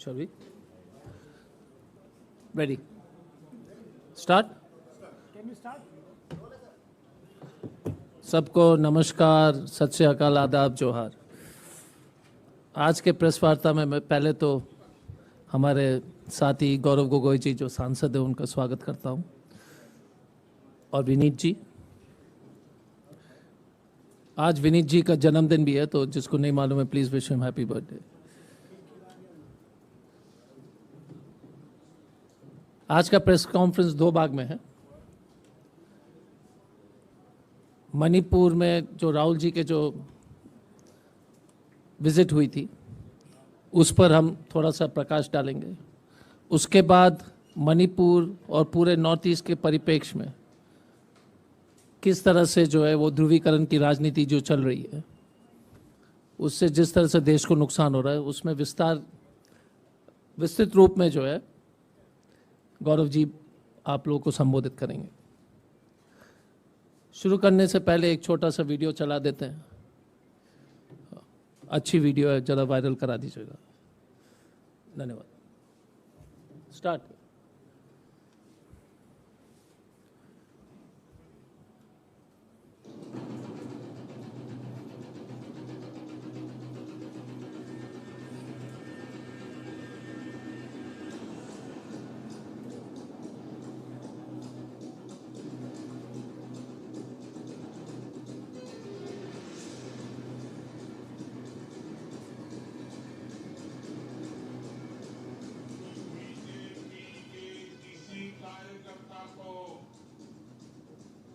Shall we? Ready? Start? Can we start? सबको नमस्कार, सत श्री अकाल, आदाब, जोहार। आज के प्रेस वार्ता में मैं पहले तो हमारे साथी गौरव गोगोई जी जो सांसद हैं उनका स्वागत करता हूं, और विनीत जी। आज विनीत जी का जन्मदिन भी है, तो जिसको नहीं मालूम है please wish him happy birthday. आज का प्रेस कॉन्फ्रेंस दो भाग में है। मणिपुर में जो राहुल जी के जो विजिट हुई थी उस पर हम थोड़ा सा प्रकाश डालेंगे। उसके बाद मणिपुर और पूरे नॉर्थ ईस्ट के परिप्रेक्ष्य में किस तरह से जो है वो ध्रुवीकरण की राजनीति जो चल रही है उससे जिस तरह से देश को नुकसान हो रहा है उसमें विस्तृत रूप में जो है गौरव जी आप लोगों को संबोधित करेंगे। शुरू करने से पहले एक छोटा सा वीडियो चला देते हैं। अच्छी वीडियो है, ज़रा वायरल करा दीजिएगा। धन्यवाद। स्टार्ट।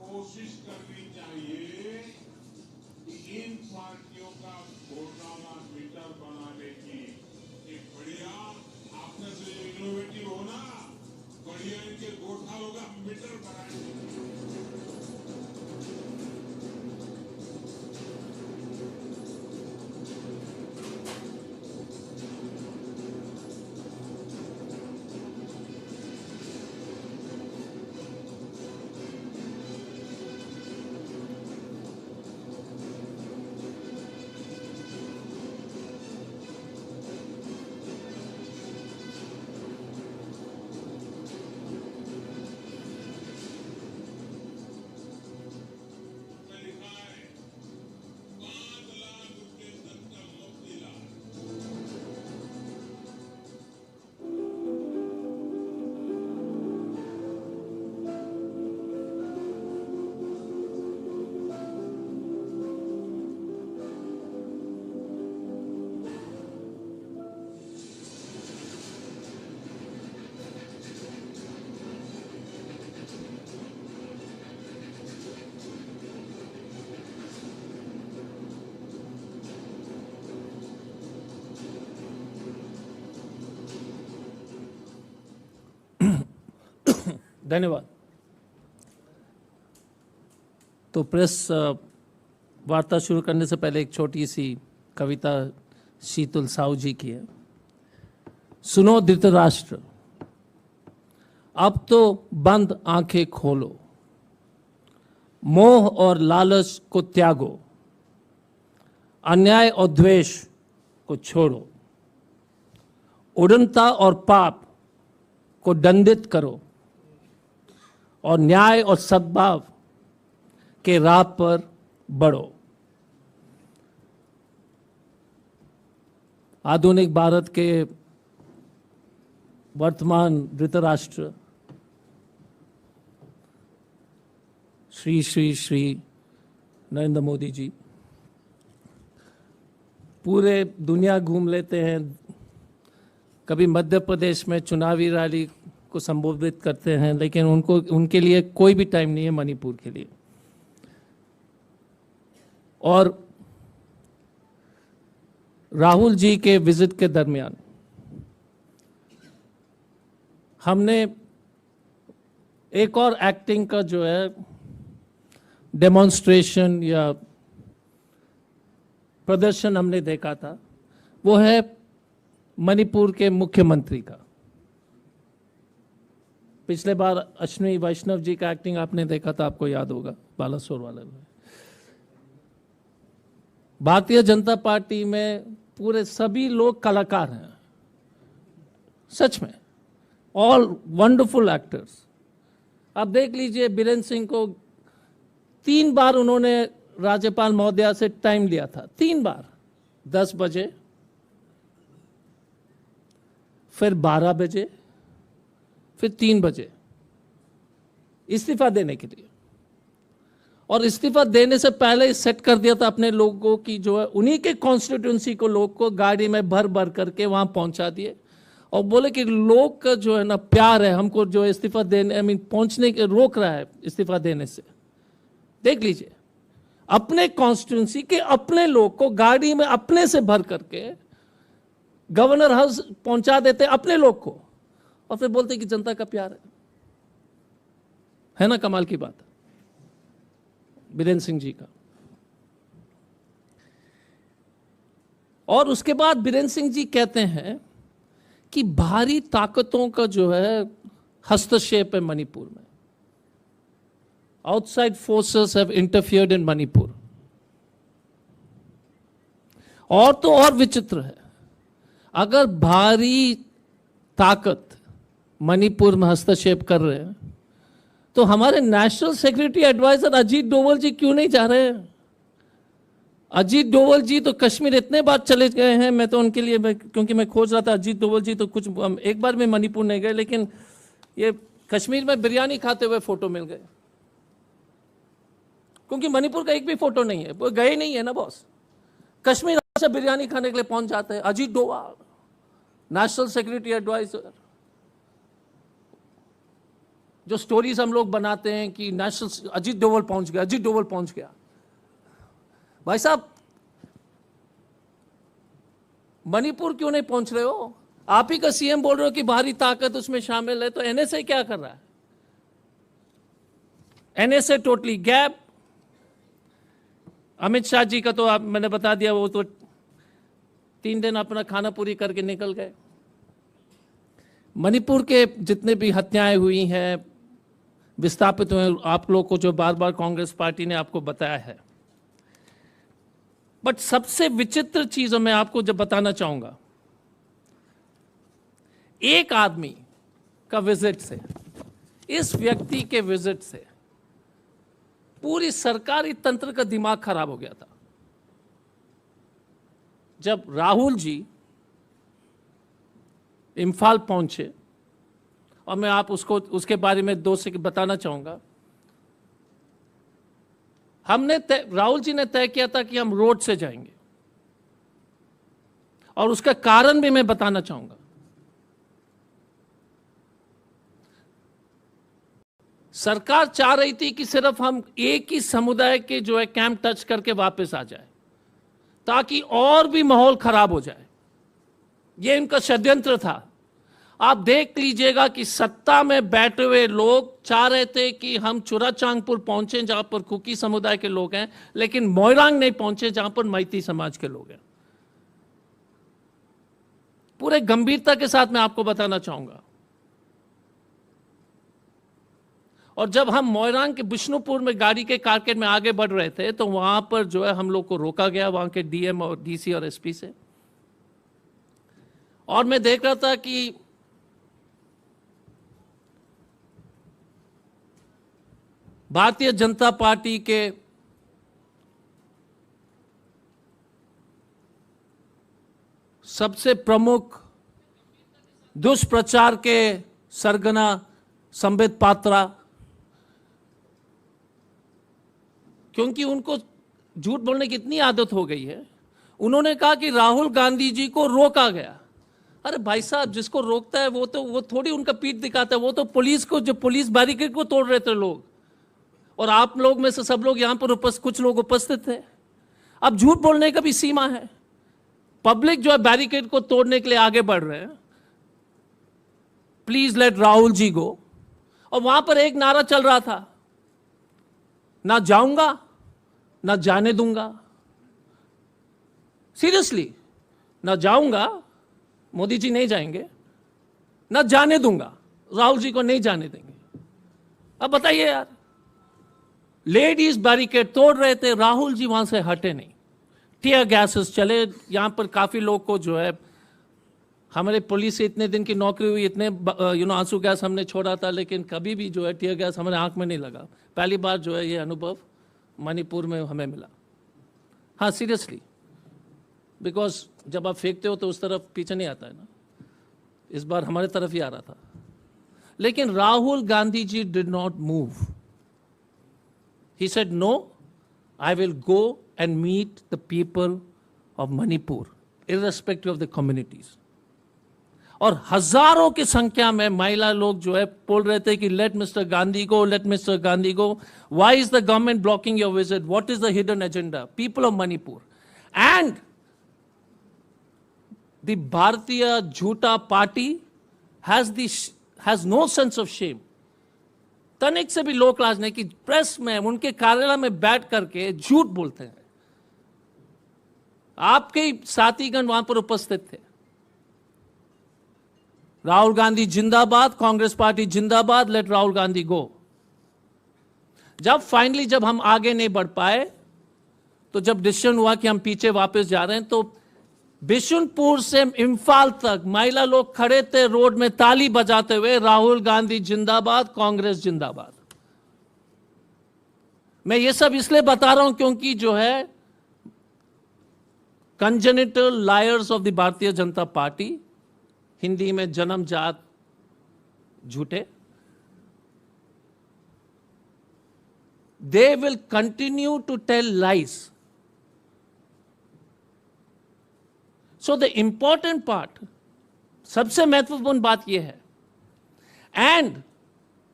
कोशिश करनी चाहिए कि इन पार्टियों का घोटाला मीटर बनाने की एक बढ़िया आपने से जो इनोवेटिव हो ना, बढ़िया इनके घोटालों का मीटर बनाने। धन्यवाद। तो प्रेस वार्ता शुरू करने से पहले एक छोटी सी कविता शीतल साहू जी की है। सुनो धृतराष्ट्र, अब तो बंद आंखें खोलो, मोह और लालच को त्यागो, अन्याय और द्वेष को छोड़ो, उड़नता और पाप को दंडित करो और न्याय और सद्भाव के राह पर बढ़ो। आधुनिक भारत के वर्तमान धृतराष्ट्र श्री श्री श्री नरेंद्र मोदी जी पूरे दुनिया घूम लेते हैं। कभी मध्य प्रदेश में चुनावी रैली को संबोधित करते हैं, लेकिन उनके लिए कोई भी टाइम नहीं है मणिपुर के लिए। और राहुल जी के विजिट के दरमियान हमने एक और एक्टिंग का जो है डेमोन्स्ट्रेशन या प्रदर्शन हमने देखा था, वो है मणिपुर के मुख्यमंत्री का। पिछले बार अश्विनी वैष्णव जी का एक्टिंग आपने देखा था, आपको याद होगा, बालासोर वाले में। भारतीय जनता पार्टी में पूरे सभी लोग कलाकार हैं। सच में, ऑल वंडरफुल एक्टर्स। आप देख लीजिए, बीरेंद्र सिंह को 3 बार उन्होंने राज्यपाल महोदया से टाइम लिया था, 3 बार, 10 बजे, फिर 12 बजे, फिर 3 बजे इस्तीफा देने के लिए। और इस्तीफा देने से पहले सेट कर दिया था अपने लोगों की, जो है उन्हीं के कॉन्स्टिट्यूंसी को, लोग को गाड़ी में भर भर करके वहां पहुंचा दिए और बोले कि लोग का जो है ना प्यार है, हमको जो इस्तीफा देने पहुंचने के रोक रहा है इस्तीफा देने से। देख लीजिए, अपने कॉन्स्टिट्यूंसी के अपने लोग को गाड़ी में अपने से भर करके गवर्नर हाउस पहुंचा देते अपने लोग को, और फिर बोलते कि जनता का प्यार है ना। कमाल की बात बीरेंद्र सिंह जी का। और उसके बाद बीरेंद्र सिंह जी कहते हैं कि भारी ताकतों का जो है हस्तक्षेप है मणिपुर में, आउटसाइड फोर्सेस हैव इंटरफियर्ड इन मणिपुर। और तो और विचित्र है, अगर भारी ताकत मणिपुर में हस्तक्षेप कर रहे हैं तो हमारे national security adviser Ajit Doval ji क्यों नहीं जा रहे हैं? अजीत डोवल जी तो कश्मीर इतने बार चले गए हैं, मैं तो उनके लिए क्योंकि मैं खोज रहा था, अजीत डोवल जी तो कुछ एक बार में मणिपुर नहीं गए, लेकिन ये कश्मीर में बिरयानी खाते हुए फोटो मिल गए, क्योंकि मणिपुर का एक भी फोटो नहीं है, वो गए नहीं है ना बॉस। कश्मीर से बिरयानी खाने के लिए पहुंच जाते हैं। Ajit Doval, national security adviser, जो स्टोरीज हम लोग बनाते हैं कि नेशनल अजीत डोवल पहुंच गया, अजीत डोवल पहुंच गया। भाई साहब, मणिपुर क्यों नहीं पहुंच रहे हो? आप ही का सीएम बोल रहे हो कि भारी ताकत उसमें शामिल है, तो एनएसए क्या कर रहा है? NSA totally gap. Amit Shah ji का तो आप मैंने बता दिया, वो तो 3 दिन अपना खाना पूरी करके निकल गए। मणिपुर के जितने भी हत्याएं हुई हैं, विस्थापित हुए, आप लोग को जो बार बार कांग्रेस पार्टी ने आपको बताया है, बट सबसे विचित्र चीज मैं आपको जब बताना चाहूंगा, एक आदमी का विजिट से, इस व्यक्ति के विजिट से पूरी सरकारी तंत्र का दिमाग खराब हो गया था। जब राहुल जी इम्फाल पहुंचे, और मैं आप उसको उसके बारे में 2 सेकंड बताना चाहूंगा। हमने राहुल जी ने तय किया था कि हम रोड से जाएंगे, और उसका कारण भी मैं बताना चाहूंगा। सरकार चाह रही थी कि सिर्फ हम एक ही समुदाय के जो है कैंप टच करके वापस आ जाए, ताकि और भी माहौल खराब हो जाए। यह इनका षड्यंत्र था। आप देख लीजिएगा कि सत्ता में बैठे हुए लोग चाह रहे थे कि हम चुराचांगपुर पहुंचे जहां पर कुकी समुदाय के लोग हैं, लेकिन मोइरांग नहीं पहुंचे जहां पर मैती समाज के लोग हैं। पूरे गंभीरता के साथ मैं आपको बताना चाहूंगा। और जब हम मोइरांग के बिष्णुपुर में गाड़ी के कारकेट में आगे बढ़ रहे थे, तो वहां पर जो है हम लोग को रोका गया, वहां के डीएम और डीसी और एसपी से। और मैं देख रहा था कि भारतीय जनता पार्टी के सबसे प्रमुख दुष्प्रचार के सरगना संबित पात्रा, क्योंकि उनको झूठ बोलने की इतनी आदत हो गई है, उन्होंने कहा कि राहुल गांधी जी को रोका गया। अरे भाई साहब, जिसको रोकता है वो थोड़ी उनका पीठ दिखाता है, वो तो पुलिस को, जो पुलिस बैरिकेड को तोड़ रहे थे लोग, और आप लोग में से सब लोग यहां पर कुछ लोग उपस्थित थे। अब झूठ बोलने का भी सीमा है। पब्लिक जो है बैरिकेड को तोड़ने के लिए आगे बढ़ रहे हैं, प्लीज लेट राहुल जी गो। और वहां पर एक नारा चल रहा था, ना जाऊंगा ना जाने दूंगा। सीरियसली, ना जाऊंगा, मोदी जी नहीं जाएंगे, ना जाने दूंगा, राहुल जी को नहीं जाने देंगे। अब बताइए यार, लेडीज बैरिकेड तोड़ रहे थे, राहुल जी वहां से हटे नहीं। टीयर गैसेस चले, यहां पर काफी लोग को जो है हमारे पुलिस से इतने दिन की नौकरी हुई, इतने आंसू गैस हमने छोड़ा था, लेकिन कभी भी जो है टीयर गैस हमारे आंख में नहीं लगा। पहली बार जो है ये अनुभव मणिपुर में हमें मिला। हाँ, सीरियसली, बिकॉज जब आप फेंकते हो तो उस तरफ पीछे नहीं आता है ना, इस बार हमारे तरफ ही आ रहा था। लेकिन Rahul Gandhi ji did not move. He said no, I will go and meet the people of Manipur irrespective of the communities. और हजारों की संख्या में महिला लोग जो है बोल रहे थे कि let Mister Gandhi go, let Mister Gandhi go. Why is the government blocking your visit? What is the hidden agenda? People of Manipur and the Bharatiya Jhootha party has no sense of shame। तनिक से भी लोक लाज नहीं कि प्रेस में उनके कार्यालय में बैठ करके झूठ बोलते हैं। आपके ही साथीगण वहां पर उपस्थित थे। राहुल गांधी जिंदाबाद, कांग्रेस पार्टी जिंदाबाद, लेट राहुल गांधी गो। जब हम आगे नहीं बढ़ पाए, तो जब डिसीजन हुआ कि हम पीछे वापस जा रहे हैं, तो बिशुनपुर से इम्फाल तक महिला लोग खड़े थे रोड में ताली बजाते हुए, राहुल गांधी जिंदाबाद, कांग्रेस जिंदाबाद। मैं ये सब इसलिए बता रहा हूं क्योंकि जो है congenital lawyers of the Bharatiya Janata party, Hindi में जन्मजात झूठे, they will continue to tell lies। So the important part, सबसे महत्वपूर्ण बात यह है, एंड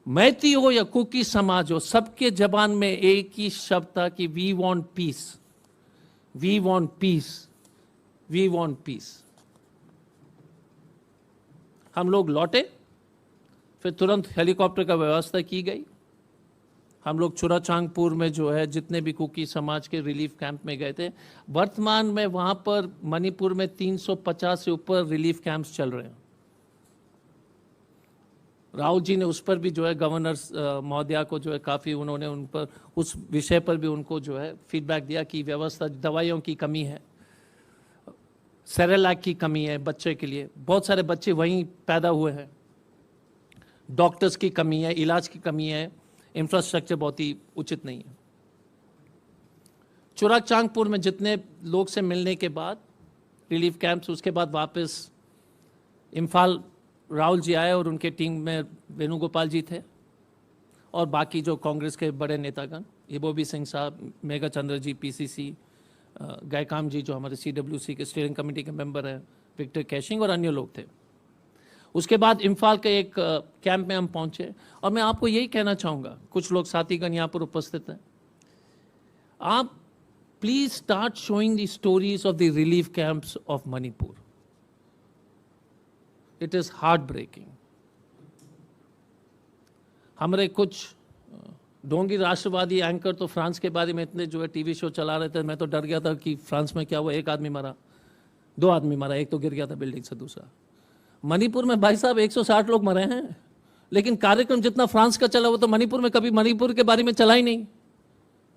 मैती हो या कुकी समाज हो, सबके जबान में एक ही शब्द था कि we want peace, we want peace, we want peace. हम लोग लौटे, फिर तुरंत हेलीकॉप्टर का व्यवस्था की गई। हम लोग चुराचांगपुर में जो है जितने भी कुकी समाज के रिलीफ कैंप में गए थे। वर्तमान में वहां पर मणिपुर में 350 से ऊपर रिलीफ कैंप्स चल रहे हैं। राहुल जी ने उस पर भी जो है गवर्नर महोदया को जो है काफ़ी उन्होंने उन पर उस विषय पर भी उनको जो है फीडबैक दिया कि व्यवस्था, दवाइयों की कमी है, सेरेलैक की कमी है बच्चे के लिए, बहुत सारे बच्चे वहीं पैदा हुए हैं, डॉक्टर्स की कमी है, इलाज की कमी है, इंफ्रास्ट्रक्चर बहुत ही उचित नहीं है। चुराचांगपुर में जितने लोग से मिलने के बाद रिलीफ कैंप्स, उसके बाद वापस इम्फाल राहुल जी आए और उनके टीम में वेणुगोपाल जी थे और बाकी जो कांग्रेस के बड़े नेतागण, इबोबी सिंह साहब, मेघा चंद्र जी, पीसीसी, गायकाम जी जो हमारे सीडब्ल्यूसी के स्टीयरिंग कमेटी के मेंबर हैं, विक्टर कैशिंग और अन्य लोग थे। उसके बाद इम्फाल के एक कैंप में हम पहुंचे और मैं आपको यही कहना चाहूँगा, कुछ लोग साथीगण यहाँ पर उपस्थित हैं, आप please start showing the stories of the relief camps of Manipur. It is heart breaking. हमारे कुछ ढोंगी राष्ट्रवादी एंकर तो फ्रांस के बारे में इतने जो है टीवी शो चला रहे थे, मैं तो डर गया था कि फ्रांस में क्या हुआ, एक आदमी मरा, दो आदमी मरा, एक तो गिर गया था बिल्डिंग से, दूसरा मणिपुर में भाई साहब 160 लोग मरे हैं। लेकिन कार्यक्रम जितना फ्रांस का चला वो तो मणिपुर में कभी मणिपुर के बारे में चला ही नहीं।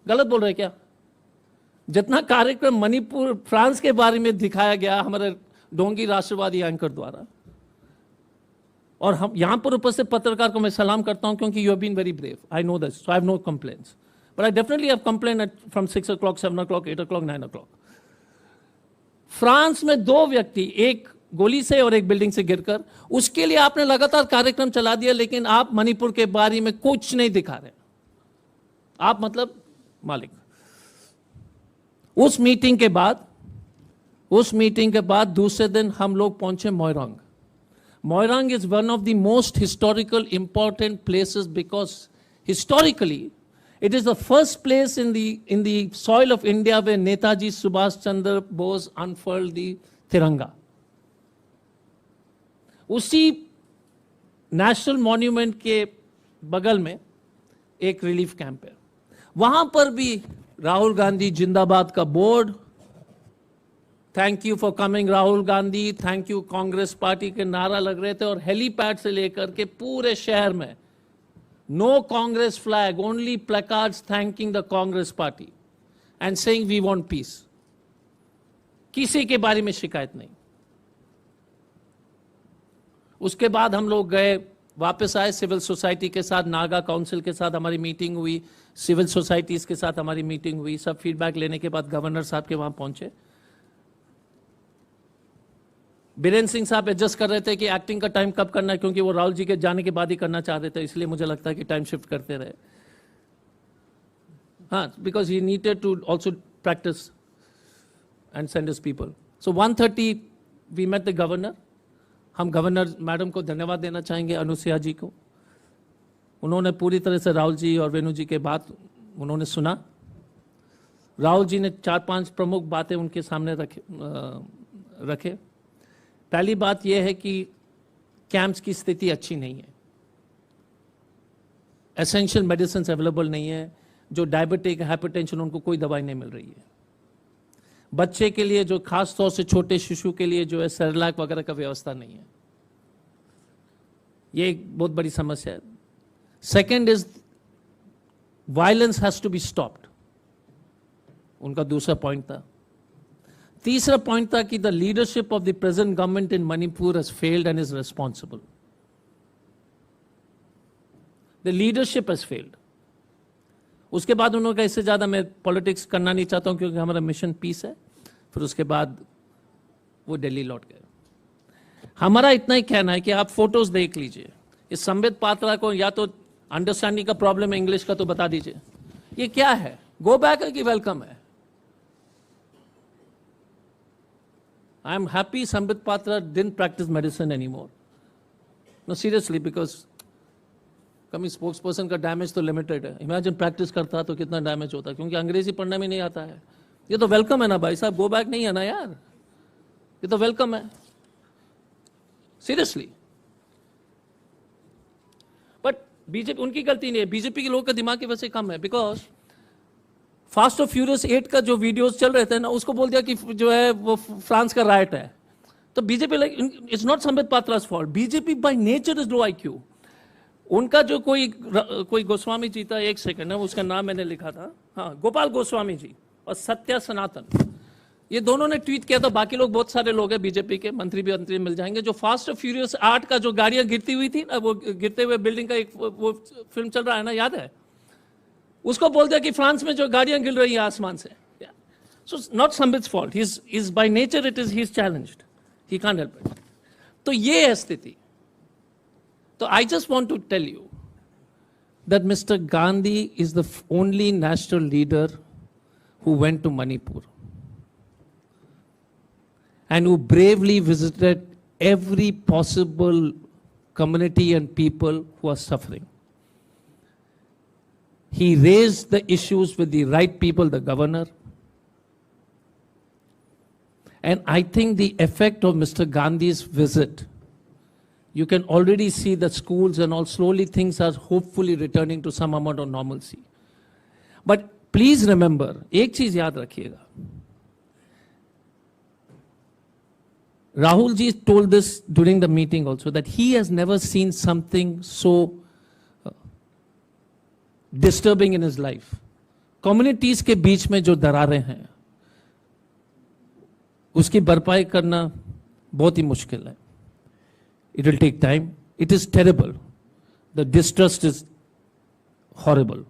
गलत बोल रहे क्या? जितना कार्यक्रम मणिपुर फ्रांस के बारे में दिखाया गया हमारे ढोंगी राष्ट्रवादी एंकर द्वारा, और हम यहां पर उपस्थित पत्रकार को मैं सलाम करता हूं क्योंकि you have been very brave, I know this, so I have no complaints, but I definitely have complain from 6 o'clock, 7 o'clock, 8 o'clock, 9 o'clock। France में 2 व्यक्ति, एक गोली से और एक बिल्डिंग से गिरकर, उसके लिए आपने लगातार कार्यक्रम चला दिया, लेकिन आप मणिपुर के बारे में कुछ नहीं दिखा रहे। आप मतलब मालिक। उस मीटिंग के बाद दूसरे दिन हम लोग पहुंचे Moirang. Moirang is one of the most historical important places because historically it is the first place in the soil of India where Netaji Subhash Chandra Bose unfurled the Tiranga। उसी नेशनल मॉन्यूमेंट के बगल में एक रिलीफ कैंप है, वहां पर भी राहुल गांधी जिंदाबाद का board, thank you for coming Rahul Gandhi, thank you Congress party के नारा लग रहे थे, और हेलीपैड से लेकर के पूरे शहर में no Congress flag, only placards thanking the Congress party and saying we want peace. किसी के बारे में शिकायत नहीं। उसके बाद हम लोग गए, वापस आए सिविल सोसाइटी के साथ, नागा काउंसिल के साथ हमारी मीटिंग हुई, सिविल सोसाइटीज़ के साथ हमारी मीटिंग हुई, सब फीडबैक लेने के बाद गवर्नर साहब के वहाँ पहुँचे। बीरेन सिंह साहब एडजस्ट कर रहे थे कि एक्टिंग का टाइम कब करना है, क्योंकि वो राहुल जी के जाने के बाद ही करना चाह रहे थे, इसलिए मुझे लगता है कि टाइम शिफ्ट करते रहे। हाँ, because he needed to also practice and send his people. So 1:30 we met the governor. हम गवर्नर मैडम को धन्यवाद देना चाहेंगे, अनुसुईया जी को। उन्होंने पूरी तरह से राहुल जी और वेणु जी के बात उन्होंने सुना। राहुल जी ने 4-5 प्रमुख बातें उनके सामने रखे। पहली बात यह है कि कैंप्स की स्थिति अच्छी नहीं है, एसेंशियल मेडिसिन अवेलेबल नहीं है, जो डायबिटिक, हाइपरटेंशन, उनको कोई दवाई नहीं मिल रही है। बच्चे के लिए, जो खास तौर से छोटे शिशु के लिए जो है सेरेलैक वगैरह का व्यवस्था नहीं है। ये एक बहुत बड़ी समस्या है। Second is violence has to be stopped, उनका दूसरा पॉइंट था। तीसरा पॉइंट था कि the leadership of the present government in Manipur has failed and is responsible. The leadership has failed. उसके बाद उन्होंने कहा इससे ज़्यादा मैं पॉलिटिक्स करना नहीं चाहता हूं, क्योंकि हमारा मिशन पीस है। फिर उसके बाद वो दिल्ली लौट गए। हमारा इतना ही कहना है कि आप फोटोज देख लीजिए। इस संबित पात्रा को या तो अंडरस्टैंडिंग का प्रॉब्लम है इंग्लिश का, तो बता दीजिए ये क्या है, गो बैक है कि वेलकम है? I am happy Sambit Patra didn't practice medicine any more. No seriously, because कमी स्पोक्स पर्सन का डैमेज तो लिमिटेड है। इमेजिन प्रैक्टिस करता तो कितना डैमेज होता, क्योंकि अंग्रेजी पढ़ने में नहीं आता है। ये तो वेलकम है ना भाई साहब, गो बैक नहीं है ना यार, ये तो वेलकम है सीरियसली। बट बीजेपी, उनकी गलती नहीं है, बीजेपी के लोगों का दिमाग की वजह से कम है। बिकॉज फास्ट और फ्यूरियस 8 का जो वीडियोस चल रहे थे ना, उसको बोल दिया कि जो है वो फ्रांस का राइट है। तो BJP like, it's not Sambit Patra's fault. BJP by nature is low IQ. उनका जो कोई गोस्वामी जी था, एक सेकंड है, उसका नाम मैंने लिखा था, हाँ, गोपाल गोस्वामी जी और सत्या सनातन, ये दोनों ने ट्वीट किया था। बाकी लोग, बहुत सारे लोग हैं बीजेपी के, मंत्री भी मिल जाएंगे, जो फास्ट और फ्यूरियस 8 का जो गाड़ियां गिरती हुई थी ना, वो गिरते हुए बिल्डिंग का एक वो फिल्म चल रहा है ना, याद है? उसको बोल दिया कि फ्रांस में जो गाड़ियां गिर रही है आसमान से। So not Sambit's fault, is by nature it is, he is challenged, he can't help it. तो ये है स्थिति। So I just want to tell you that Mr. Gandhi is the only national leader who went to Manipur and who bravely visited every possible community and people who are suffering. He raised the issues with the right people, the governor. And I think the effect of Mr. Gandhi's visit, you can already see that schools and all, slowly things are hopefully returning to some amount of normalcy. But please remember, एक चीज याद रखिएगा, Rahul ji told this during the meeting also, that he has never seen something so disturbing in his life. Communities के बीच में जो दरारें हैं, उसकी भरपाई करना बहुत ही मुश्किल है। It will take time. It is terrible. The distrust is horrible.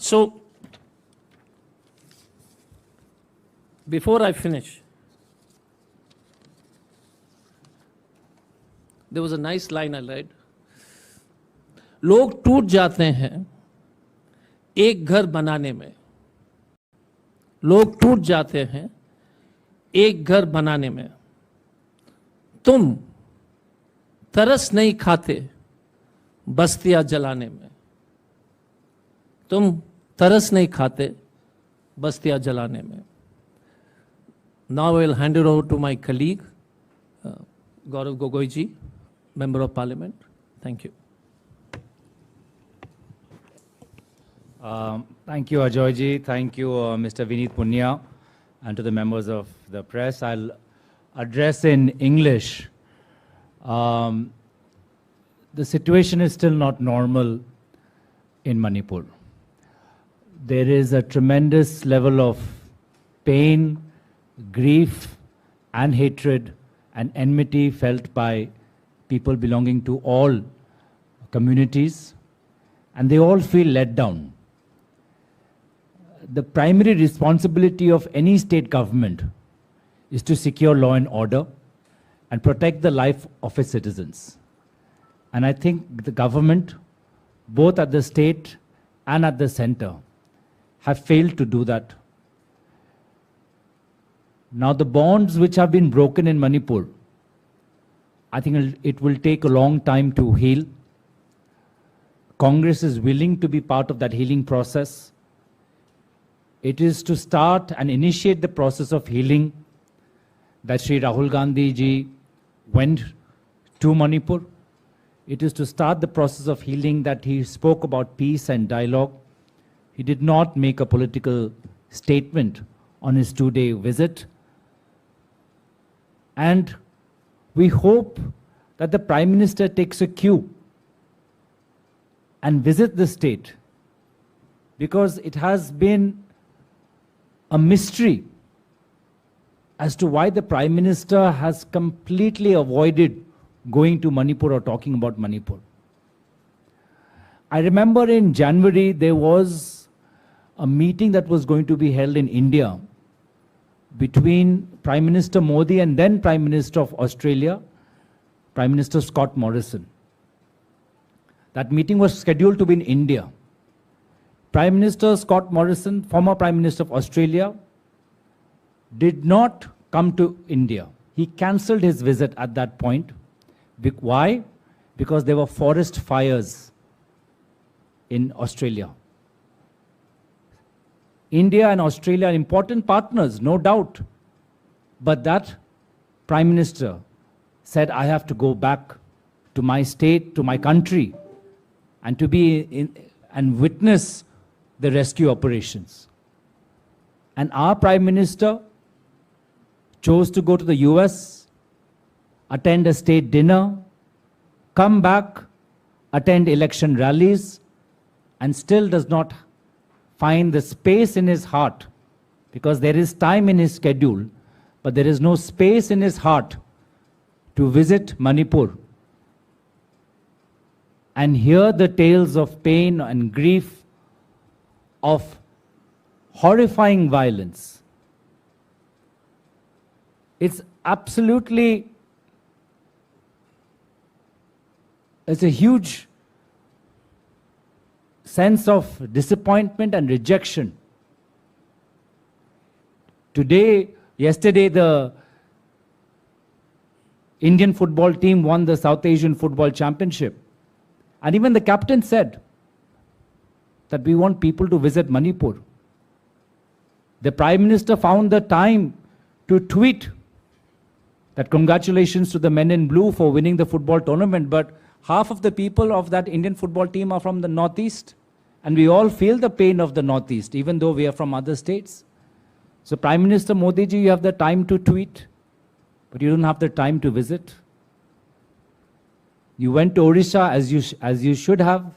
So, before I finish, there was a nice line I read. लोग टूट जाते हैं एक घर बनाने में, लोग टूट जाते हैं एक घर बनाने में, तुम तरस नहीं खाते बस्तियां जलाने में, तुम तरस नहीं खाते बस्तियां जलाने में। Now I will hand it over to my colleague, Gourav Gogoi ji, Member of Parliament. Thank you. Thank you, Ajoy ji. Thank you, Mr. Vineet Punya, and to the members of the press. I'll address in English. The situation is still not normal in Manipur. There is a tremendous level of pain, grief, and hatred and enmity felt by people belonging to all communities, and they all feel let down. The primary responsibility of any state government is to secure law and order and protect the life of its citizens. And I think the government, both at the state and at the center, have failed to do that. Now, the bonds which have been broken in Manipur, I think it will take a long time to heal. Congress is willing to be part of that healing process. It is to start and initiate the process of healing that Sri Rahul Gandhi ji went to Manipur. It is to start the process of healing that he spoke about peace and dialogue. He did not make a political statement on his 2-day visit. And we hope that the Prime Minister takes a cue and visit the state, because it has been a mystery as to why the Prime Minister has completely avoided going to Manipur or talking about Manipur. I remember in January there was a meeting that was going to be held in India between Prime Minister Modi and then Prime Minister of Australia, Prime Minister Scott Morrison. That meeting was scheduled to be in India. Prime Minister Scott Morrison, former Prime Minister of Australia, did not come to India. He cancelled his visit at that point. Why? Because there were forest fires in Australia. India and Australia are important partners, no doubt. But that Prime Minister said, I have to go back to my state, to my country, and to be in, and witness the rescue operations. And our Prime Minister chose to go to the US, attend a state dinner, come back, attend election rallies, and still does not find the space in his heart, because there is time in his schedule, but there is no space in his heart to visit Manipur and hear the tales of pain and grief, of horrifying violence. It's absolutely, it's a huge sense of disappointment and rejection. Yesterday, the Indian football team won the South Asian Football Championship. And even the captain said that we want people to visit Manipur. The Prime Minister found the time to tweet that congratulations to the men in blue for winning the football tournament, but half of the people of that Indian football team are from the Northeast, and we all feel the pain of the Northeast, even though we are from other states. So Prime Minister Modi ji, you have the time to tweet, but you don't have the time to visit. You went to Odisha as you should have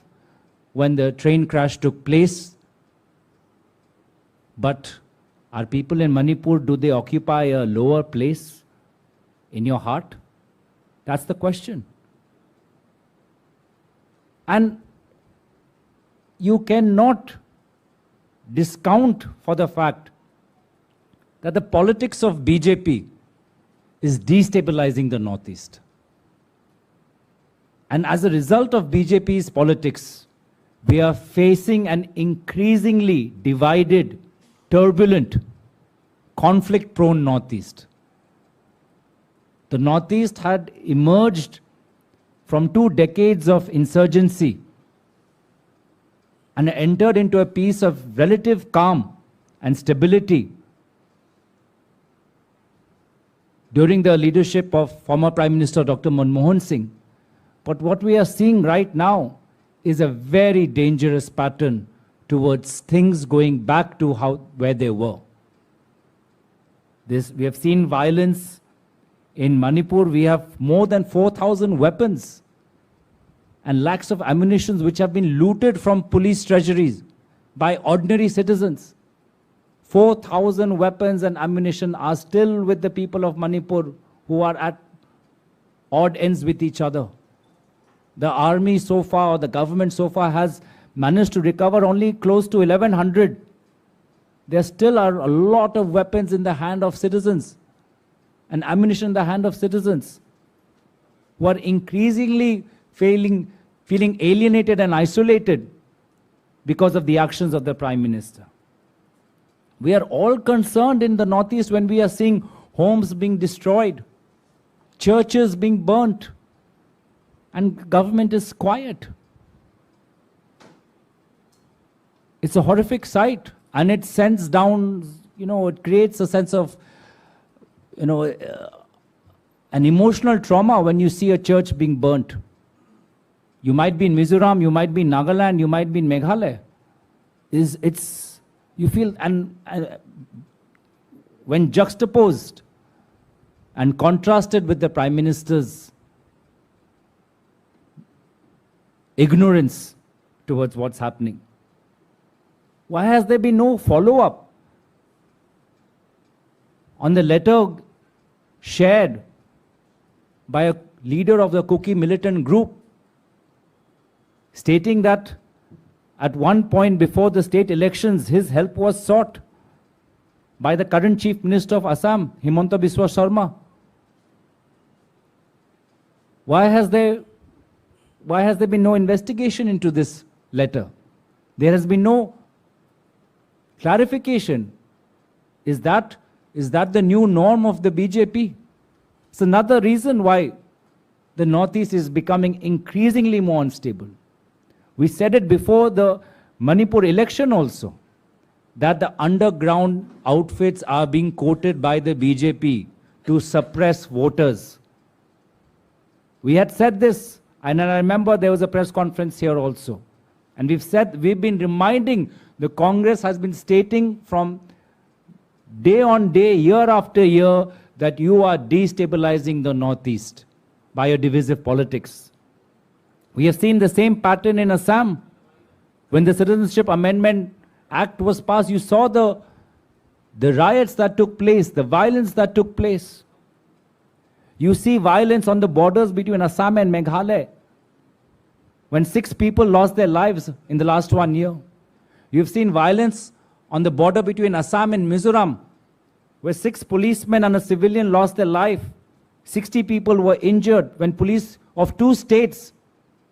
when the train crash took place. But are people in Manipur, do they occupy a lower place in your heart? That's the question. And you cannot discount for the fact that the politics of BJP is destabilizing the Northeast. And as a result of BJP's politics, we are facing an increasingly divided, turbulent, conflict-prone Northeast. The Northeast had emerged from 2 decades of insurgency and entered into a piece of relative calm and stability during the leadership of former Prime Minister Dr. Manmohan Singh. But what we are seeing right now is a very dangerous pattern towards things going back to where they were. We have seen violence in Manipur. We have more than 4,000 weapons and lakhs of ammunition which have been looted from police treasuries by ordinary citizens. 4,000 weapons and ammunition are still with the people of Manipur who are at odd ends with each other. The army so far, or the government so far, has managed to recover only close to 1,100. There still are a lot of weapons in the hand of citizens and ammunition in the hand of citizens who are increasingly feeling alienated and isolated because of the actions of the Prime Minister. We are all concerned in the Northeast when we are seeing homes being destroyed, churches being burnt, and government is quiet. It's a horrific sight, and it sends down, it creates a sense of, an emotional trauma when you see a church being burnt. You might be in Mizoram, you might be in Nagaland, you might be in Meghalaya. You feel, and when juxtaposed and contrasted with the Prime Minister's ignorance towards what's happening, why has there been no follow-up on the letter shared by a leader of the Kuki militant group, stating that at one point before the state elections, his help was sought by the current Chief Minister of Assam, Himanta Biswa Sarma? Why has there been no investigation into this letter? There has been no clarification. Is that the new norm of the BJP? It's another reason why the Northeast is becoming increasingly more unstable. We said it before the Manipur election also, that the underground outfits are being quoted by the BJP to suppress voters. We had said this, and I remember there was a press conference here also. And we've been reminding, the Congress has been stating from day on day, year after year, that you are destabilizing the Northeast by your divisive politics. We have seen the same pattern in Assam. When the Citizenship Amendment Act was passed, you saw the riots that took place, the violence that took place. You see violence on the borders between Assam and Meghalaya, when 6 people lost their lives in the last 1 year. You've seen violence on the border between Assam and Mizoram, where 6 policemen and a civilian lost their life. 60 people were injured when police of 2 states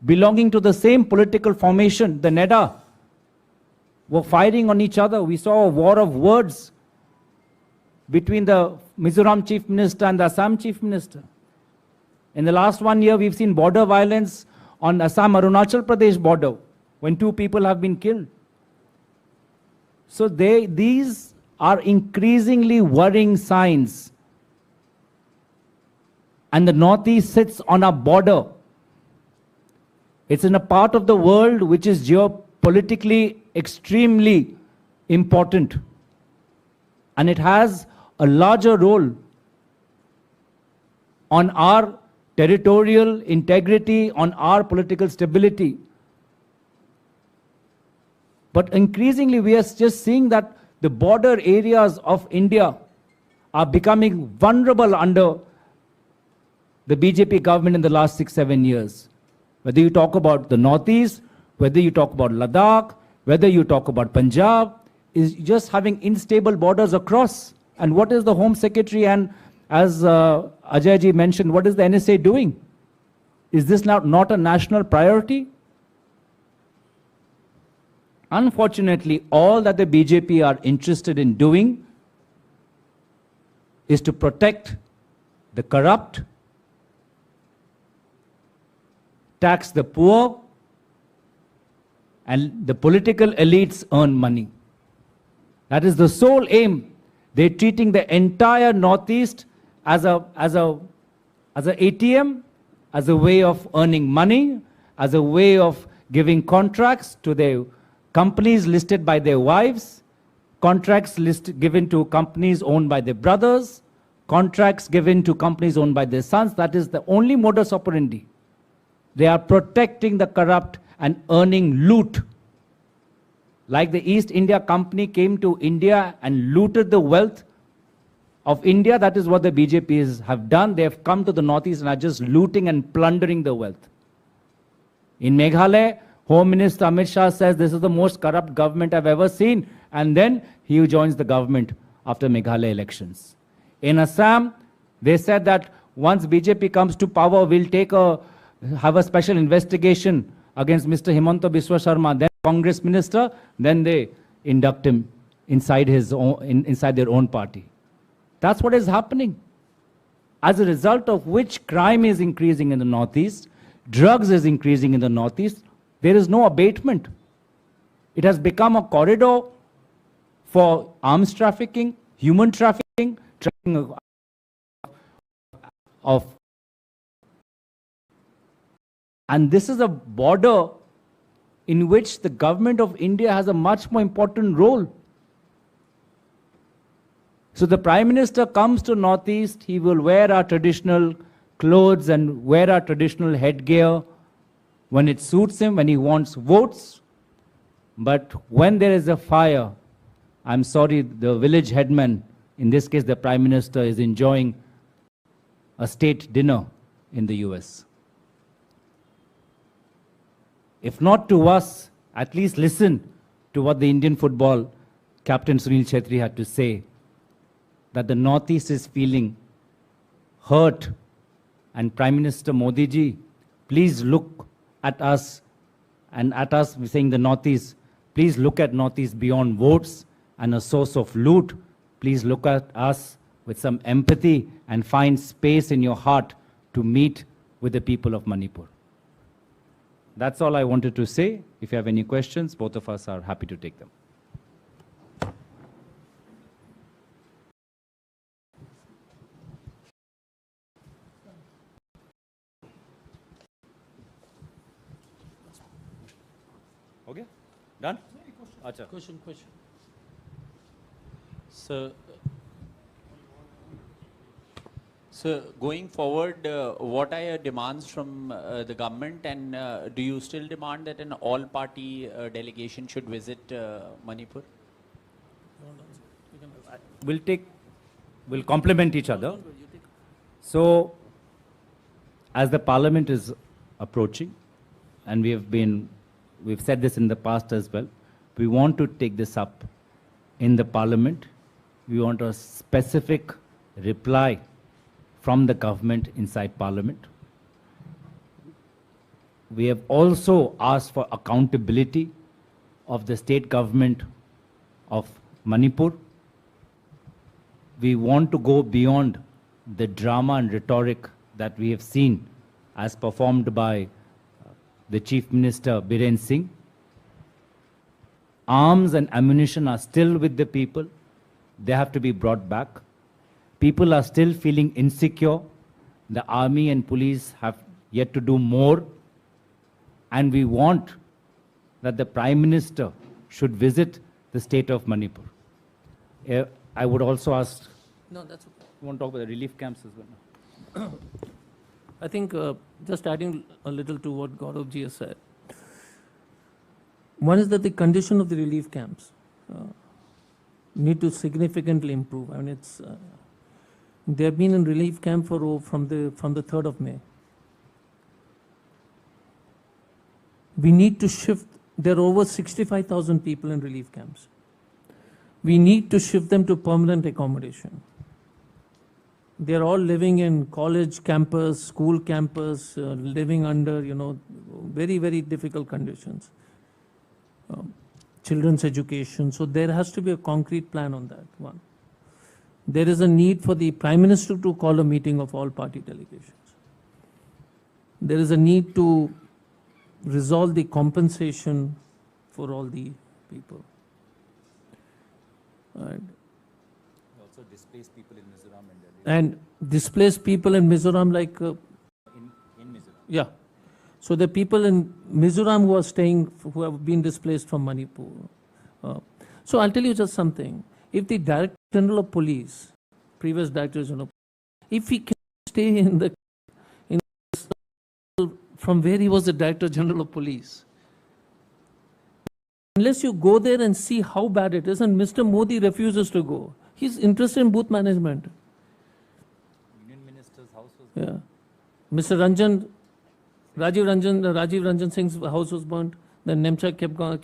belonging to the same political formation, the NEDA, were fighting on each other. We saw a war of words between the Mizoram Chief Minister and the Assam Chief Minister. In the last 1 year, we've seen border violence on Assam-Arunachal Pradesh border, when 2 people have been killed. So these are increasingly worrying signs. And the Northeast sits on a border. It's in a part of the world which is geopolitically extremely important. And it has a larger role on our territorial integrity, on our political stability. But increasingly we are just seeing that the border areas of India are becoming vulnerable under the BJP government in the last 6-7 years. Whether you talk about the Northeast, whether you talk about Ladakh, whether you talk about Punjab, is just having unstable borders across. And what is the Home Secretary and, as Ajoy ji mentioned, what is the NSA doing? Is this not a national priority? Unfortunately, all that the BJP are interested in doing is to protect the corrupt, tax the poor, and the political elites earn money. That is the sole aim. They're treating the entire Northeast as a ATM, as a way of earning money, as a way of giving contracts to their companies listed by their wives, contracts given to companies owned by their brothers, contracts given to companies owned by their sons. That is the only modus operandi. They are protecting the corrupt and earning loot. Like the East India Company came to India and looted the wealth of India. That is what the BJPs have done. They have come to the northeast and are just looting and plundering the wealth. In Meghalaya, Home Minister Amit Shah says this is the most corrupt government I've ever seen, and then he joins the government after Meghalaya elections. In Assam, they said that once BJP comes to power, we'll have a special investigation against Mr. Himanta Biswa Sharma, then Congress minister, then they induct him inside their own party. That's what is happening. As a result of which crime is increasing in the northeast, drugs is increasing in the northeast, there is no abatement. It has become a corridor for arms trafficking, human trafficking, trafficking and this is a border in which the government of India has a much more important role. So the Prime Minister comes to Northeast, he will wear our traditional clothes and wear our traditional headgear when it suits him, when he wants votes. But when there is a fire, I'm sorry, the village headman, in this case the Prime Minister, is enjoying a state dinner in the US. If not to us, at least listen to what the Indian football captain Sunil Chhetri had to say, that the Northeast is feeling hurt. And Prime Minister Modi ji, please look at us, and at us, we're saying the Northeast, please look at Northeast beyond votes and a source of loot. Please look at us with some empathy and find space in your heart to meet with the people of Manipur. That's all I wanted to say. If you have any questions, both of us are happy to take them. Okay? Done? Acha. Question. So going forward, what are your demands from the government, and do you still demand that an all-party delegation should visit Manipur? We'll complement each other. So, as the Parliament is approaching, and we've said this in the past as well, we want to take this up in the Parliament. We want a specific reply from the government inside Parliament. We have also asked for accountability of the state government of Manipur. We want to go beyond the drama and rhetoric that we have seen as performed by the Chief Minister Biren Singh. Arms and ammunition are still with the people. They have to be brought back. People are still feeling insecure. The army and police have yet to do more. And we want that the Prime Minister should visit the state of Manipur. I would also ask... No, that's okay. You want to talk about the relief camps as well? I think just adding a little to what Gourav ji has said. One is that the condition of the relief camps need to significantly improve. I mean, they have been in relief camp from the 3rd of May. We need to shift. There are over 65,000 people in relief camps. We need to shift them to permanent accommodation. They are all living in college campus, school campus, living under, very, very difficult conditions. Children's education. So there has to be a concrete plan on that one. There is a need for the Prime Minister to call a meeting of all party delegations. There is a need to resolve the compensation for all the people. And also displaced people in Mizoram and Delhi. And displaced people in Mizoram, like... in Mizoram. Yeah. So the people in Mizoram who have been displaced from Manipur. So I'll tell you just something. If the Director General of Police, previous Director General, if he can stay from where he was the Director General of Police, unless you go there and see how bad it is, and Mr. Modi refuses to go. He's interested in booth management. Union Minister's house was Yeah. Mr. Ranjan, Rajiv Ranjan Singh's house was burnt. Then Nemcha kept going,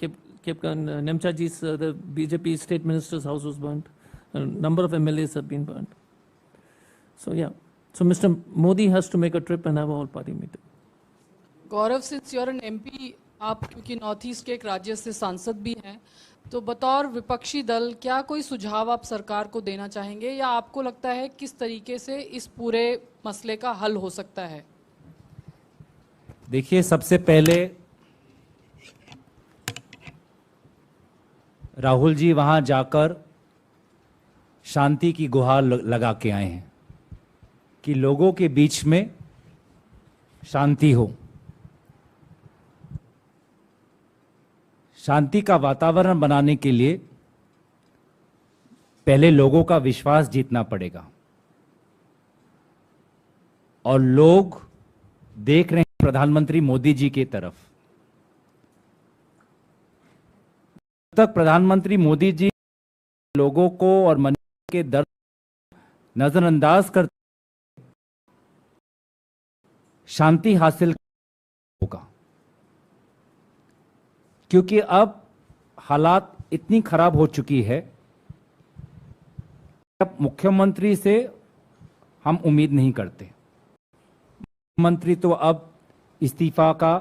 Nemcha ji's, the BJP state minister's house was burnt. A number of MLAs have been burnt. So yeah. So Mr. Modi has to make a trip and have a all party meeting. Gaurav, since you're an MP, आप क्योंकि north east के एक राज्य से सांसद भी हैं, तो बतौर विपक्षी दल क्या कोई सुझाव आप सरकार को देना चाहेंगे, या आपको लगता है किस तरीके से इस पूरे मसले का हल हो सकता है? देखिए, सबसे पहले राहुल जी वहां जाकर शांति की गुहार लगा के आए हैं कि लोगों के बीच में शांति हो, शांति का वातावरण बनाने के लिए पहले लोगों का विश्वास जीतना पड़ेगा। और लोग देख रहे हैं प्रधानमंत्री मोदी जी की तरफ। जब तक प्रधानमंत्री मोदी जी लोगों को और मन के दर्द नजरअंदाज करते, शांति हासिल होगा। क्योंकि अब हालात इतनी खराब हो चुकी है, अब मुख्यमंत्री से हम उम्मीद नहीं करते। मुख्यमंत्री तो अब इस्तीफा का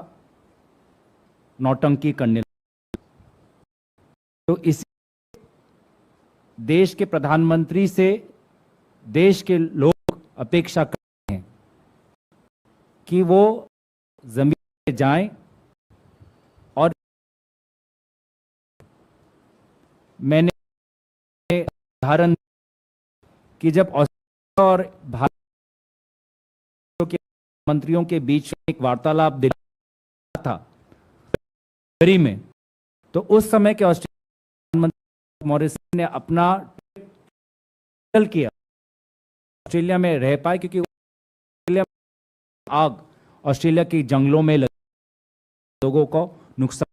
नौटंकी करने लगे। तो इस देश के प्रधानमंत्री से देश के लोग अपेक्षा करते हैं कि वो जमीन पे जाएं और मैंने उदाहरण कि जब ऑस्ट्रेलिया और भारत के मंत्रियों के बीच एक वार्तालाप दिल्ली था फरवरी में, तो उस समय के ऑस्ट्रेलिया प्रधानमंत्री मॉरिसन ने अपना कैंसिल किया, ऑस्ट्रेलिया में रह पाए, क्योंकि ऑस्ट्रेलिया में आग ऑस्ट्रेलिया के जंगलों में लोगों को नुकसान।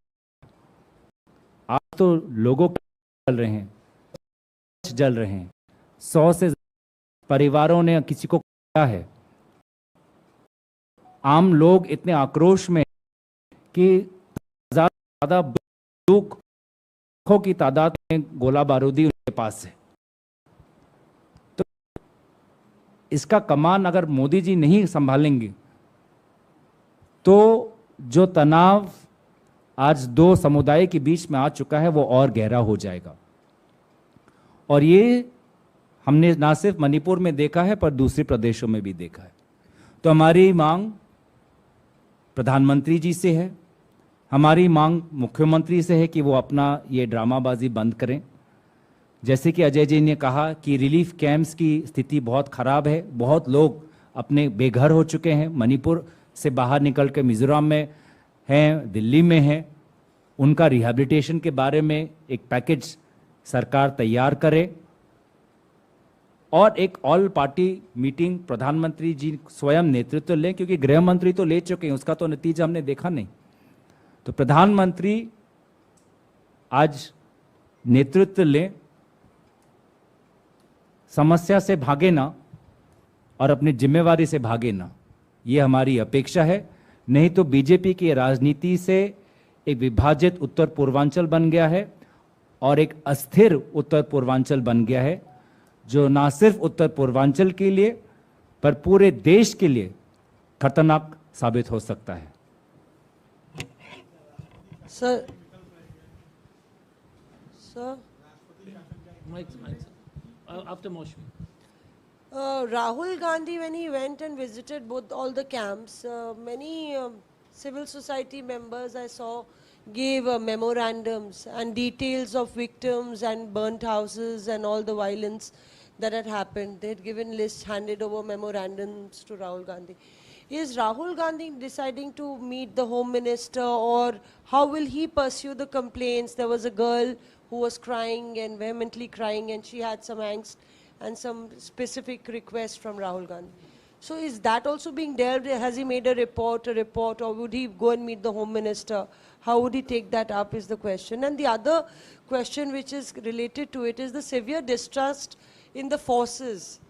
आज तो लोगों जल रहे हैं, जल रहे हैं, 100 से परिवारों ने किसी को किया है। आम लोग इतने आक्रोश में कि ज्यादा दुखों की तादाद में गोला बारूदी उनके पास है। तो इसका कमान अगर मोदी जी नहीं संभालेंगे तो जो तनाव आज दो समुदाय के बीच में आ चुका है वो और गहरा हो जाएगा। और ये हमने ना सिर्फ मणिपुर में देखा है पर दूसरे प्रदेशों में भी देखा है। तो हमारी मांग प्रधानमंत्री जी से है, हमारी मांग मुख्यमंत्री से है कि वो अपना ये ड्रामाबाजी बंद करें। जैसे कि अजय जी ने कहा कि रिलीफ कैंप्स की स्थिति बहुत खराब है, बहुत लोग अपने बेघर हो चुके हैं, मणिपुर से बाहर निकल के मिजोरम में हैं, दिल्ली में हैं। उनका रिहैबिलिटेशन के बारे में एक पैकेज सरकार तैयार करे और एक ऑल पार्टी मीटिंग प्रधानमंत्री जी स्वयं नेतृत्व लें, क्योंकि गृह मंत्री तो ले चुके हैं, उसका तो नतीजा हमने देखा नहीं। तो प्रधानमंत्री आज नेतृत्व लें, समस्या से भागे ना और अपनी जिम्मेवारी से भागे ना, ये हमारी अपेक्षा है। नहीं तो बीजेपी की राजनीति से एक विभाजित उत्तर पूर्वांचल बन गया है और एक अस्थिर उत्तर पूर्वांचल बन गया है, जो ना सिर्फ उत्तर पूर्वांचल के लिए पर पूरे देश के लिए खतरनाक साबित हो सकता है। Sir After motion. Rahul Gandhi, when he went and visited all the camps, many civil society members I saw gave memorandums and details of victims and burnt houses and all the violence that had happened. They had given lists, handed over memorandums to Rahul Gandhi. Is Rahul Gandhi deciding to meet the Home Minister, or how will he pursue the complaints? There was a girl who was crying and vehemently crying, and she had some angst and some specific request from Rahul Gandhi. So is that also being delved? Has he made a report, or would he go and meet the Home Minister? How would he take that up is the question. And the other question which is related to it is the severe distrust in the forces,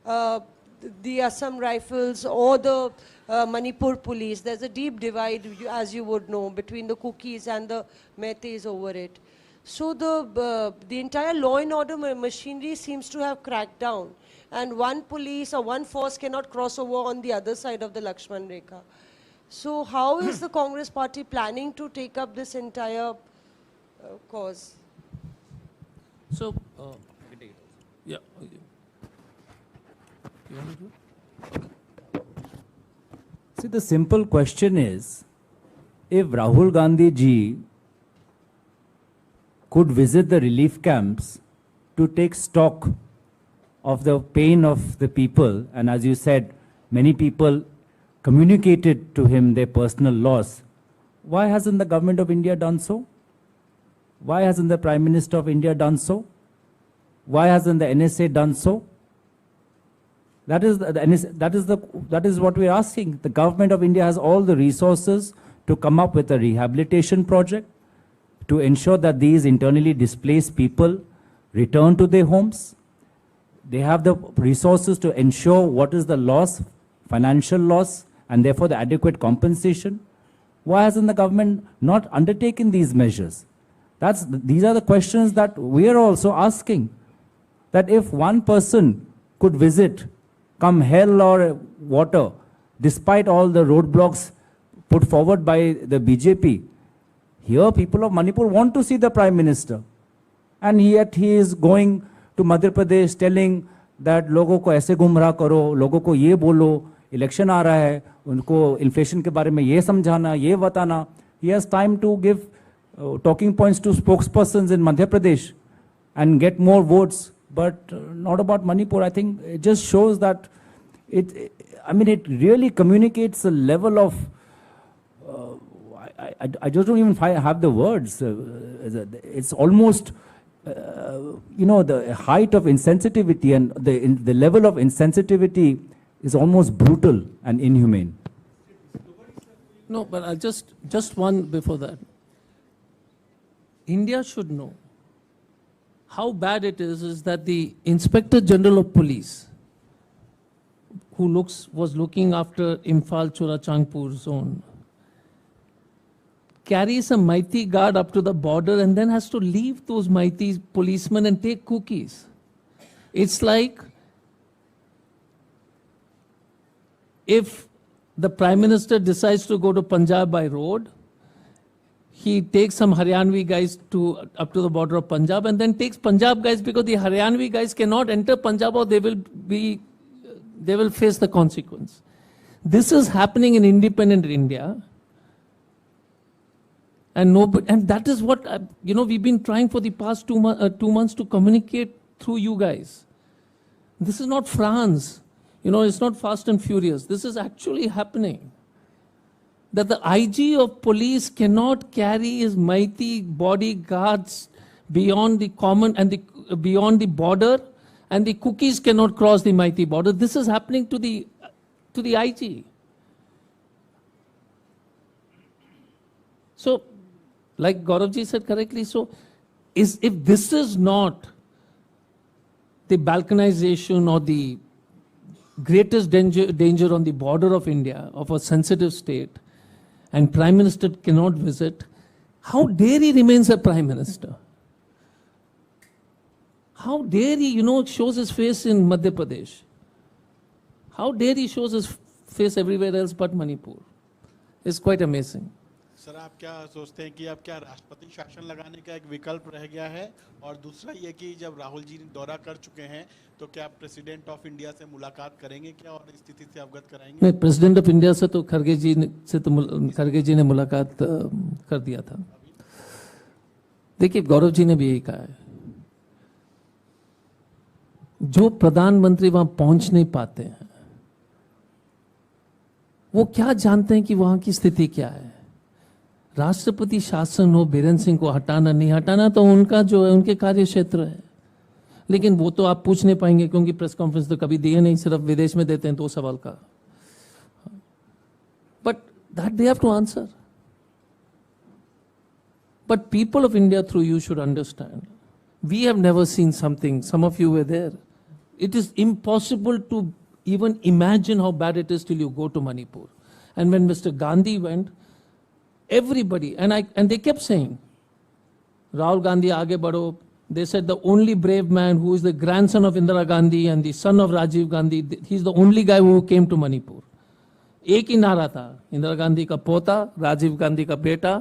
the Assam Rifles or the Manipur police. There's a deep divide, as you would know, between the Kukis and the Meiteis over it. So the entire law and order machinery seems to have cracked down. And one police or one force cannot cross over on the other side of the Lakshman Rekha. So how is the Congress party planning to take up this entire cause? So, yeah. You want to do it? See, the simple question is, if Rahul Gandhi ji could visit the relief camps to take stock of the pain of the people, and as you said, many people communicated to him their personal loss, why hasn't the government of India done so? Why hasn't the Prime Minister of India done so? Why hasn't the NSA done so? That is what we're asking. The government of India has all the resources to come up with a rehabilitation project to ensure that these internally displaced people return to their homes. They have the resources to ensure what is the loss, financial loss, and therefore the adequate compensation. Why hasn't the government not undertaken these measures? These are the questions that we are also asking. That if one person could visit, come hell or water, despite all the roadblocks put forward by the BJP, here people of Manipur want to see the Prime Minister. And yet he is going to Madhya Pradesh telling that लोगों को ऐसे गुमराह करो, लोगों को ये बोलो, election आ रहा है, उनको इन्फ्लेशन के बारे में ये समझाना, ये बताना. He has time to give talking points to spokespersons in Madhya Pradesh and get more votes, but not about Manipur. I think it just shows that it really communicates a level of, I just don't even have the words. It's almost, the height of insensitivity, and the level of insensitivity is almost brutal and inhumane. No, but just one before that. India should know how bad it is that the Inspector General of Police, who was looking after Imphal Churachandpur zone, carries a Maiti guard up to the border and then has to leave those Maiti policemen and take cookies. It's like if the Prime Minister decides to go to Punjab by road, he takes some Haryanvi guys up to the border of Punjab and then takes Punjab guys, because the Haryanvi guys cannot enter Punjab or they will face the consequence. This is happening in independent India. And that is what, we've been trying for the past 2 months to communicate through you guys. This is not France. It's not Fast and Furious. This is actually happening. That the IG of police cannot carry his mighty bodyguards beyond the common and beyond the border, and the cookies cannot cross the mighty border. This is happening to the IG. So, like Gourav ji said correctly, if this is not the balkanization or the greatest danger on the border of India, of a sensitive state, and Prime Minister cannot visit, how dare he remains a Prime Minister? How dare he, shows his face in Madhya Pradesh? How dare he shows his face everywhere else but Manipur? It's quite amazing. Sir, आप क्या सोचते हैं कि अब क्या राष्ट्रपति शासन लगाने का एक विकल्प रह गया है? और दूसरा ये कि जब राहुल जी दौरा कर चुके हैं तो क्या प्रेसिडेंट ऑफ इंडिया से मुलाकात करेंगे क्या और स्थिति से अवगत कराएंगे? नहीं, प्रेसिडेंट ऑफ इंडिया से तो खड़गे जी ने मुलाकात कर दिया था. देखिए, गौरव जी ने भी यही कहा है, जो प्रधानमंत्री वहां पहुंच नहीं पाते हैं वो क्या जानते हैं कि वहां की स्थिति क्या है. राष्ट्रपति शासन हो, बीरेन सिंह को हटाना नहीं हटाना तो उनका जो है, उनके कार्य क्षेत्र है. लेकिन वो तो आप पूछ नहीं पाएंगे क्योंकि प्रेस कॉन्फ्रेंस तो कभी दिए नहीं, सिर्फ विदेश में देते हैं 2 सवाल का. But that they have to answer. But people of India, through you, should understand. We have never seen something. Some of you were there. It is impossible to even imagine how bad it is till you go to Manipur. And when Mr. Gandhi went, everybody, and they kept saying, Rahul Gandhi, aage badho. They said the only brave man who is the grandson of Indira Gandhi and the son of Rajiv Gandhi, he's the only guy who came to Manipur. एक ही नारा था, इंदिरा गांधी का पोता, राजीव गांधी का बेटा,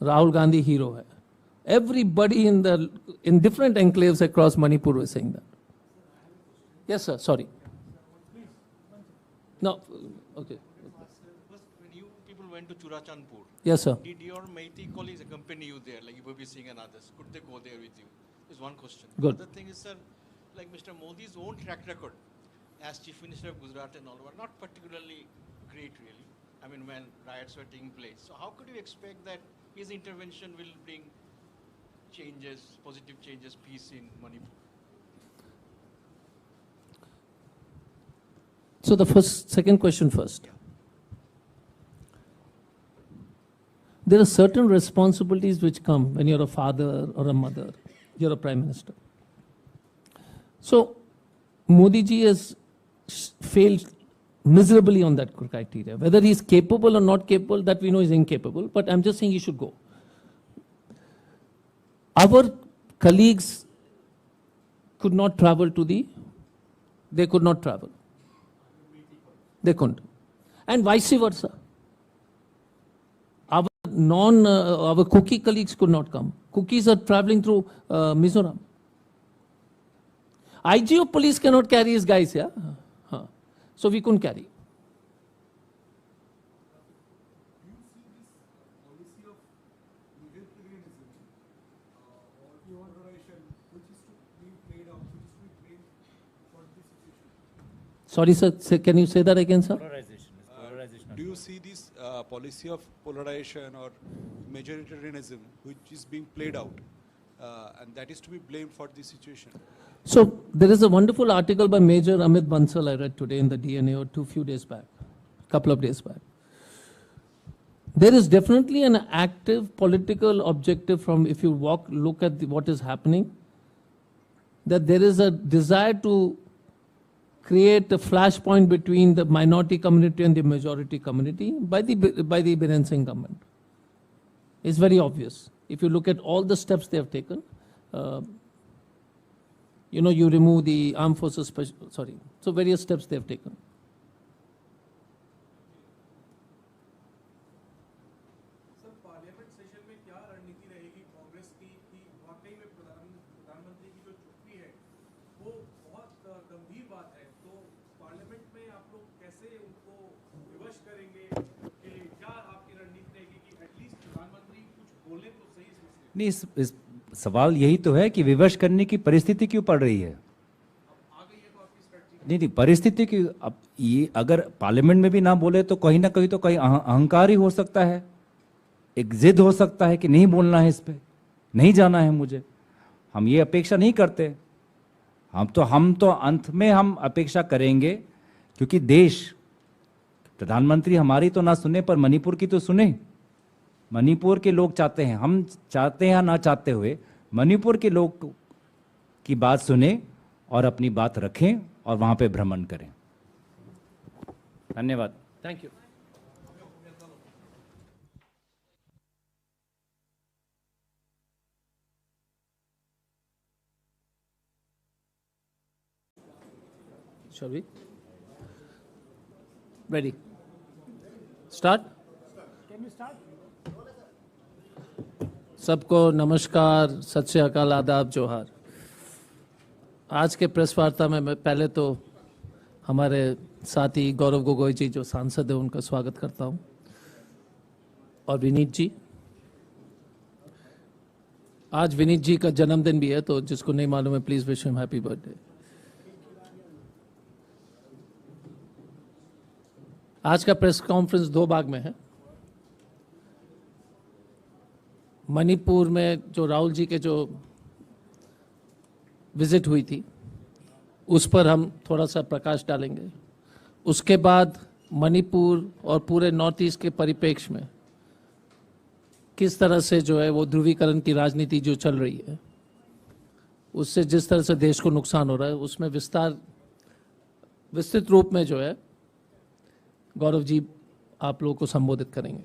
Rahul Gandhi hero hai. Everybody in different enclaves across Manipur was saying that. Yes, sir. Sorry. No. Okay. When you people went to Churachandpur, Yes, sir. did your Meitei colleagues accompany you there, like Babi Singh and others? Could they go there with you? Is one question. Good. The other thing is, sir, like Mr. Modi's own track record as Chief Minister of Gujarat and all were not particularly great, really. I mean, when riots were taking place. So how could you expect that his intervention will bring changes, positive changes, peace in Manipur? So the second question first. There are certain responsibilities which come when you're a father or a mother, you're a prime minister. So Modi ji has failed miserably on that criteria. Whether he is capable or not capable, that we know is incapable, but I'm just saying he should go. Our colleagues could not travel they could not travel. They couldn't. And vice versa. Our our Kuki colleagues could not come. Kukis are traveling through Mizoram. IG of police cannot carry his guys, yeah? So we couldn't carry. Sorry, sir. Can you say that again, sir? Do you see this policy of polarization or majoritarianism which is being played out and that is to be blamed for this situation? So there is a wonderful article by Major Amit Bansal I read today in the DNA or few days back, couple of days back. There is definitely an active political objective from, if you look at what is happening, that there is a desire to create a flashpoint between the minority community and the majority community by the Biren Singh government. It's very obvious. If you look at all the steps they have taken, you remove the armed forces, so various steps they have taken. Sir parliament session में क्या रणनीति रहेगी कांग्रेस की कि वाकई में प्रधानमंत्री की जो चुप्पी है वो बहुत गंभीर बात है, तो पार्लियामेंट में आप लोग कैसे उनको विवश करेंगे कि क्या आपकी रणनीति रहेगी कि एटलीस्ट प्रधानमंत्री कुछ बोले तो सही इस मसले में? नहीं, इस सवाल यही तो है कि विवश करने की परिस्थिति क्यों पड़ रही है? नहीं, परिस्थिति की, अब ये अगर पार्लियामेंट में भी ना बोले तो कहीं ना कहीं तो कहीं अहंकार ही हो सकता है, एक जिद हो सकता है कि नहीं बोलना है, इस पे नहीं जाना है मुझे. हम ये अपेक्षा नहीं करते. हम तो अंत में हम अपेक्षा करेंगे क्योंकि देश, प्रधानमंत्री हमारी तो ना सुने पर मणिपुर की तो सुने. मणिपुर के लोग चाहते हैं, हम चाहते हैं ना चाहते हुए मणिपुर के लोग की बात सुने और अपनी बात रखें और वहां पे भ्रमण करें. धन्यवाद. Thank you. Shall we? Ready? Start? Can we start? सबको नमस्कार, सत श्री अकाल, आदाब, जोहार. आज के प्रेस वार्ता में मैं पहले तो हमारे साथी गौरव गोगोई जी जो सांसद है उनका स्वागत करता हूं, और विनीत जी. आज विनीत जी का जन्मदिन भी है, तो जिसको नहीं मालूम है please wish him happy birthday. आज का प्रेस कॉन्फ्रेंस 2 भाग में है. मणिपुर में जो राहुल जी के जो विजिट हुई थी, उस पर हम थोड़ा सा प्रकाश डालेंगे। उसके बाद मणिपुर और पूरे नॉर्थ ईस्ट के परिप्रेक्ष्य में किस तरह से जो है वो ध्रुवीकरण की राजनीति जो चल रही है, उससे जिस तरह से देश को नुकसान हो रहा है, उसमें विस्तृत रूप में जो है गौरव जी आप लोगों को संबोधित करेंगे।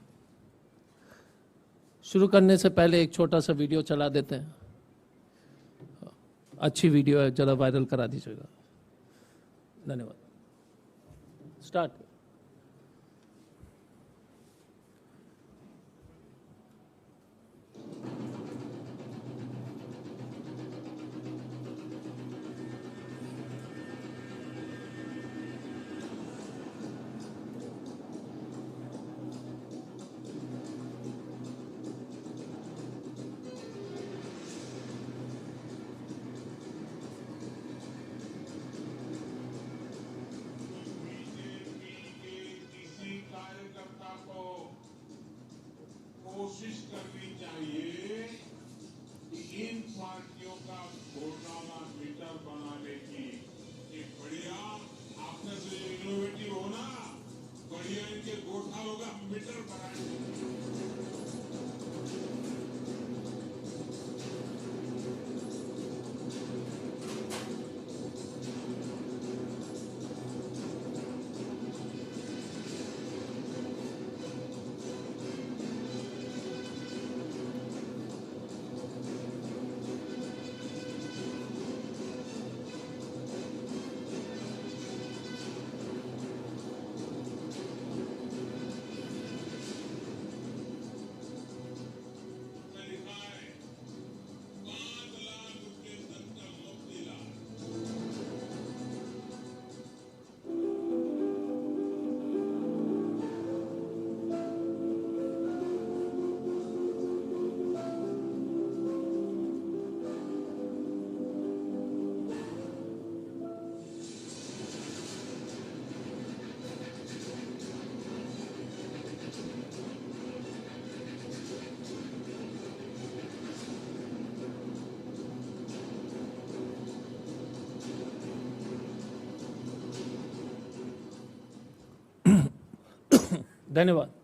शुरू करने से पहले एक छोटा सा वीडियो चला देते हैं। अच्छी वीडियो है, जरा वायरल करा दीजिएगा। धन्यवाद। स्टार्ट। किसी कार्यकर्ता को कोशिश करनी चाहिए कि इन पार्टियों का घोटाला मीटर बनाने की। एक बढ़िया आपने से जो इनोवेटिव हो ना, बढ़िया इनके घोटालों का मीटर बनाने। लिखा है 5 लाख रुपए तक का मुफ्त इलाज। धन्यवाद।